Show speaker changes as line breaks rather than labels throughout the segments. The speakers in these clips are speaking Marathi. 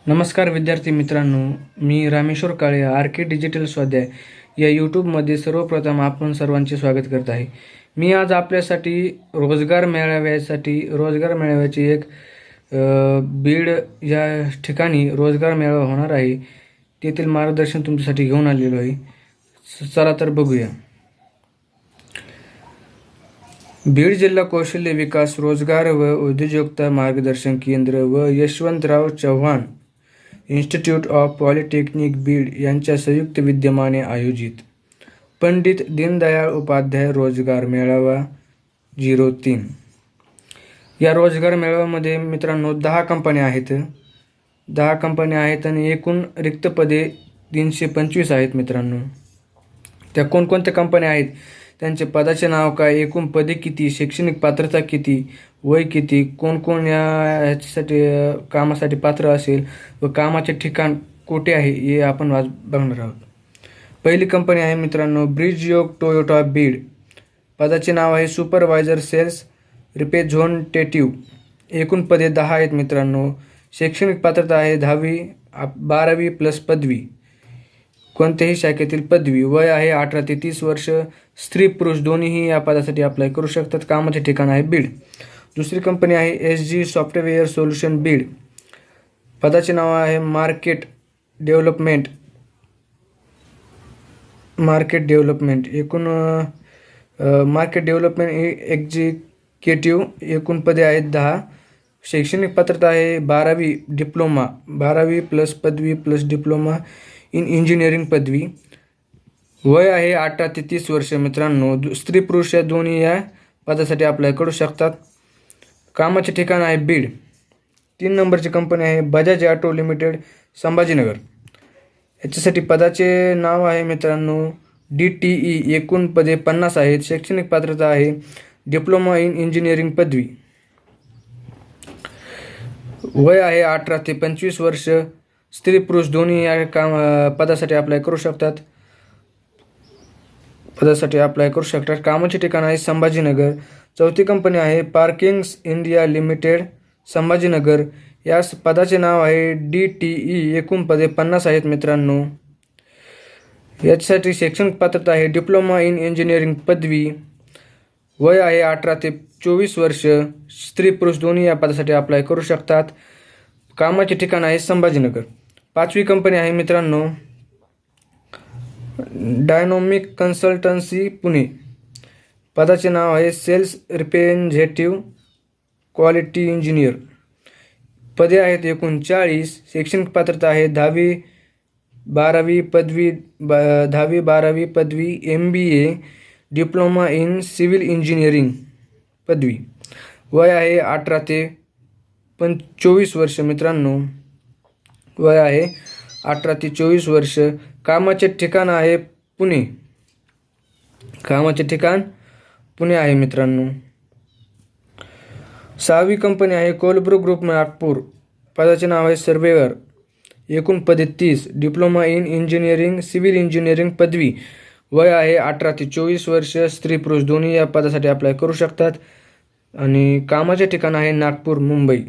नमस्कार विद्यार्थी मित्रांनो, मी रामेश्वर काळे आर के डिजिटल स्वाध्याय या यूट्यूबमध्ये सर्वप्रथम आपण सर्वांचे स्वागत करत आहे. मी आज आपल्यासाठी रोजगार मेळाव्याची एक बीड या ठिकाणी रोजगार मेळावा होणार आहे, तेथील मार्गदर्शन तुमच्यासाठी घेऊन आलेलो आहे. चला तर बघूया. बीड जिल्हा कौशल्य विकास रोजगार व उद्योजकता मार्गदर्शन केंद्र व Yashwantrao Chavan institute of polytechnic Beed यांच्या संयुक्त विद्यमाने आयोजित पंडित दीनदयाळ उपाध्याय रोजगार मेळावा 03 या रोजगार मेळाव्यामध्ये मित्रांनो 10 कंपन्या आहेत आणि एकूण रिक्त पदे 325 आहेत. मित्रांनो, त्या कोणकोणत्या कंपन्या आहेत, त्यांचे पदाचे नाव काय, एकूण पदे किती, शैक्षणिक पात्रता किती, वय किती, कोण ह्याच्यासाठी कामासाठी पात्र असेल व कामाचे ठिकाण कुठे आहे हे आपण आज बघणार आहोत. पहिली कंपनी आहे मित्रांनो ब्रिजयोग टोयोटा बीड. पदाचे नाव आहे सुपरवायझर सेल्स रिप्रेझेंटेटिव्ह. एकूण पदे 10 आहेत मित्रांनो. शैक्षणिक पात्रता आहे 10वी 12वी प्लस पदवी, कोणत्याही शाखेतील पदवी. वय आहे 18 ते 30 वर्ष. स्त्री पुरुष दोन्हीही या पदासाठी अप्लाय करू शकतात. कामाचे ठिकाण आहे बीड. दुसरी कंपनी आहे SG सॉफ्टवेअर सोल्युशन बीड. पदाचे नाव आहे मार्केट डेव्हलपमेंट. एकूण मार्केट डेव्हलपमेंट एक्झिक्युटिव्ह. एकूण पदे आहेत 10. शैक्षणिक पात्रता आहे 12वी डिप्लोमा, 12वी प्लस पदवी प्लस डिप्लोमा इन इंजिनिअरिंग पदवी. वय आहे 18 ते 30 वर्ष. मित्रांनो, स्त्री पुरुष या दोन्ही या पदासाठी अप्लाय करू शकतात. कामाचे ठिकाण आहे बीड. 3 नंबरची कंपनी आहे बजाज ऑटो लिमिटेड संभाजीनगर. याच्यासाठी पदाचे नाव आहे मित्रांनो DTE. एकूण पदे 50 आहेत. शैक्षणिक पात्रता आहे डिप्लोमा इन इंजिनिअरिंग पदवी. वय आहे 18 ते 25 वर्ष. स्त्री पुरुष दोन्ही या पदासाठी अप्लाय करू शकतात. कामाचे ठिकाण आहे संभाजीनगर. चौथी कंपनी आहे पार्किंग्स इंडिया लिमिटेड संभाजीनगर. या पदाचे नाव आहे DTE. एकूण पदे 50 आहेत मित्रांनो. याच्यासाठी शैक्षणिक पात्रता आहे डिप्लोमा इन इंजिनिअरिंग पदवी. वय आहे 18 ते 24 वर्ष. स्त्री पुरुष दोन्ही या पदासाठी अप्लाय करू शकतात. कामाचे ठिकाण आहे संभाजीनगर. 5वी कंपनी आहे मित्रांनो डायनॉमिक कन्सल्टन्सी पुणे. पदाचे नाव आहे सेल्स रिप्रेझेंटेटिव्ह क्वालिटी इंजिनियर. पदे आहेत एकूण 40. शैक्षणिक पात्रता आहे 10वी 12वी पदवी MBA diploma in civil engineering पदवी. वय आहे 18 ते 24 वर्ष. मित्रांनो, वय आहे 18 ते 24 वर्ष. कामाचे ठिकाण आहे पुणे. आहे मित्रांनो. 6वी कंपनी आहे कोलब्रू ग्रुप नागपूर. पदाचे नाव आहे सर्वेअर. एकूण पदे 30. Diploma in engineering civil engineering पदवी. वय आहे 18 ते 24 वर्ष. स्त्री पुरुष दोन्ही या पदासाठी अप्लाय करू शकतात आणि कामाचे ठिकाण आहे नागपूर मुंबई.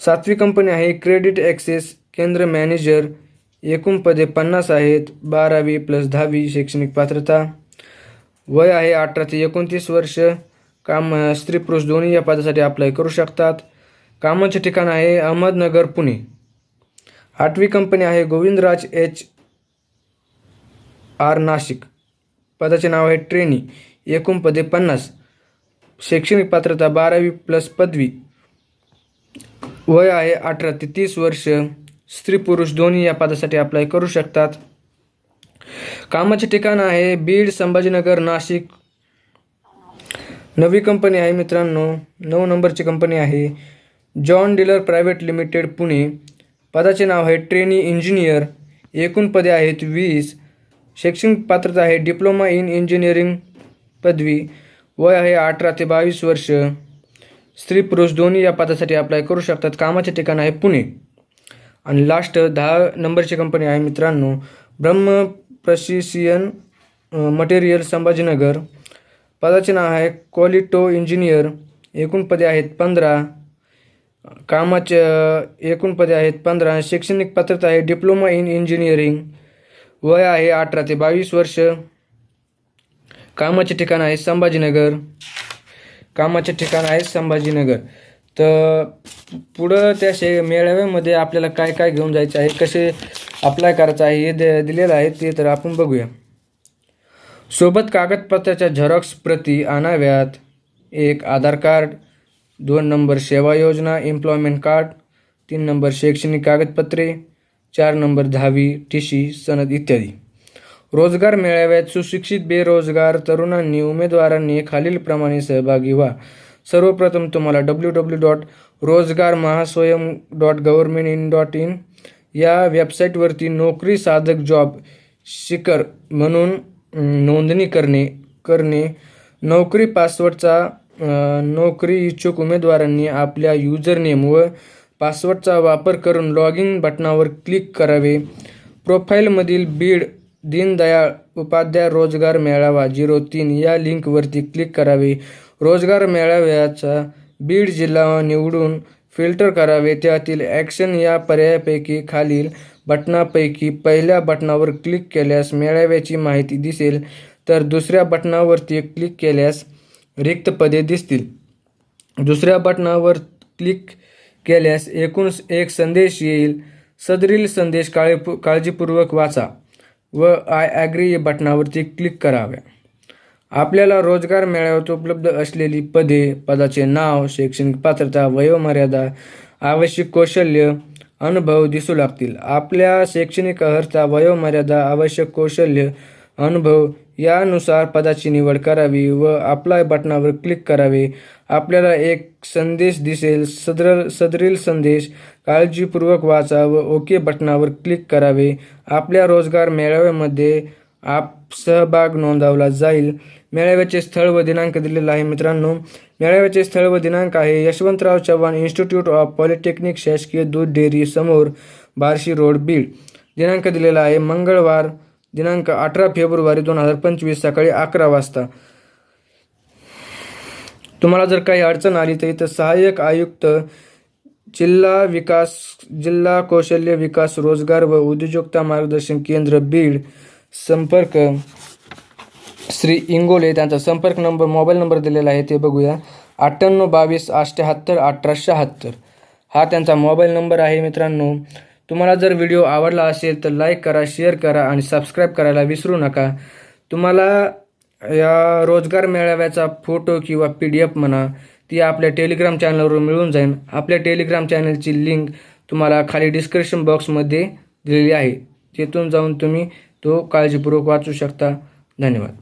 7वी कंपनी आहे क्रेडिट ॲक्सेस केंद्र मॅनेजर. एकूण पदे 50 आहेत. 12वी प्लस 10वी शैक्षणिक पात्रता. वय आहे 18 ते 29 वर्ष. स्त्री पुरुष दोन्ही या पदासाठी अप्लाय करू शकतात. कामाचे ठिकाण आहे अहमदनगर पुणे. 8वी कंपनी आहे गोविंदराज HR नाशिक. पदाचे नाव आहे ट्रेनी. एकूण पदे 50. शैक्षणिक पात्रता 12वी प्लस पदवी. वय आहे 18 ते 30 वर्ष. स्त्री पुरुष दोन्ही या पदासाठी अप्लाय करू शकतात. कामाचे ठिकाण आहे बीड, संभाजीनगर, नाशिक. 9वी कंपनी आहे मित्रांनो 9 नंबरची कंपनी आहे John dealer private limited Pune. पदाचे नाव आहे ट्रेनी इंजिनियर. एकूण पदे आहेत 20. शैक्षणिक पात्रता आहे डिप्लोमा इन इंजिनिअरिंग पदवी. वय आहे 18 ते 22 वर्ष. स्त्री पुरुष दोन्ही या पदासाठी अप्लाय करू शकतात. कामाचे ठिकाण आहे पुणे. आणि लास्ट 10 नंबरची कंपनी आहे मित्रांनो ब्रह्म प्रिसिशन मटेरियल संभाजीनगर. पदाचे नाव आहे क्वालिटो इंजिनियर. एकूण पदे आहेत 15. कामाचे एकूण पदे आहेत 15. शैक्षणिक पात्रता आहे डिप्लोमा इन इंजिनिअरिंग. वय आहे 18 ते 22 वर्ष. कामाचे ठिकाण आहे संभाजीनगर. तर पुढं त्या मेळाव्यामध्ये आपल्याला काय काय घेऊन जायचं आहे, कसे अप्लाय करायचं आहे हे दिलेलं आहे, ते तर आपण बघूया. सोबत कागदपत्राच्या झेरॉक्स प्रती आणाव्यात. 1 आधार कार्ड, 2 नंबर सेवा योजना एम्प्लॉयमेंट कार्ड, 3 नंबर शैक्षणिक कागदपत्रे, 4 नंबर 10वी TC सनद इत्यादी. रोजगार मेळाव्यात सुशिक्षित बेरोजगार तरुणांनी उमेदवारांनी खालीलप्रमाणे सहभागी व्हा. सर्वप्रथम तुम्हाला www.rozgarmahaswayam.government.in या वेबसाईटवरती नोकरी साधक जॉब शिकर म्हणून नोंदणी करणे. नोकरी पासवर्डचा नोकरी इच्छुक उमेदवारांनी आपल्या युजरनेम व पासवर्डचा वापर करून लॉग इन बटनावर क्लिक करावे. प्रोफाईलमधील बीड दीनदयाळ उपाध्याय रोजगार मेळावा 03 या लिंकवरती क्लिक करावे. रोजगार मेळाव्याचा बीड जिल्हा निवडून फिल्टर करावे. त्यातील ॲक्शन या पर्यायापैकी खालील बटनापैकी पहिल्या बटनावर क्लिक केल्यास मेळाव्याची माहिती दिसेल, तर दुसऱ्या बटनावरती क्लिक केल्यास रिक्त पदे दिसतील. दुसऱ्या बटनावर क्लिक केल्यास एकूण एक संदेश येईल. सदरील संदेश काळजीपूर्वक वाचा व आय ॲग्री बटनावरती क्लिक कराव्या. आपल्याला रोजगार मेळाव्यात उपलब्ध असलेली पदे, पदाचे नाव, शैक्षणिक पात्रता, वयोमर्यादा, आवश्यक कौशल्य, अनुभव दिसू लागतील. आपल्या शैक्षणिक अर्हता, वयोमर्यादा, आवश्यक कौशल्य, अनुभव यानुसार पदाची निवड करावी व अप्लाय बटनावर क्लिक करावे. आपल्याला एक संदेश दिसेल. सदरील संदेश काळजीपूर्वक वाचा व ओके बटनावर क्लिक करावे. आपल्या रोजगार मेळाव्यामध्ये सहभाग नोंदवला जाईल. मेळाव्याचे स्थळ व दिनांक दिलेला आहे मित्रांनो. मेळाव्याचे स्थळ व दिनांक आहे Yashwantrao Chavan institute of polytechnic शासकीय दूध डेअरी समोर, बार्शी रोड, बीड. दिनांक दिलेला आहे मंगळवार दिनांक 18 फेब्रुवारी 2025 सकाळी 11 वाजता. तुम्हाला जर काही अडचण आली तर इथं सहाय्यक आयुक्त जिल्हा कौशल्य विकास रोजगार व उद्योजकता मार्गदर्शन केंद्र बीड, संपर्क श्री इंगोले. त्यांचा संपर्क नंबर, मोबाईल नंबर दिलेला आहे ते बघूया. 9822 78 1876 हा त्यांचा मोबाईल नंबर आहे मित्रांनो. तुम्हाला जर व्हिडिओ आवडला असेल तर लाईक करा, शेअर करा आणि सबस्क्राईब करायला विसरू नका. तुम्हाला या रोजगार मेळाव्याचा फोटो किंवा PDF म्हणा ती आपल्या टेलिग्राम चॅनलवर मिळून जाईल. आपल्या टेलिग्राम चॅनलची लिंक तुम्हाला खाली डिस्क्रिप्शन बॉक्समध्ये दिलेली आहे. तिथून जाऊन तुम्ही तो काळजीपूर्वक वाचू शकता. धन्यवाद.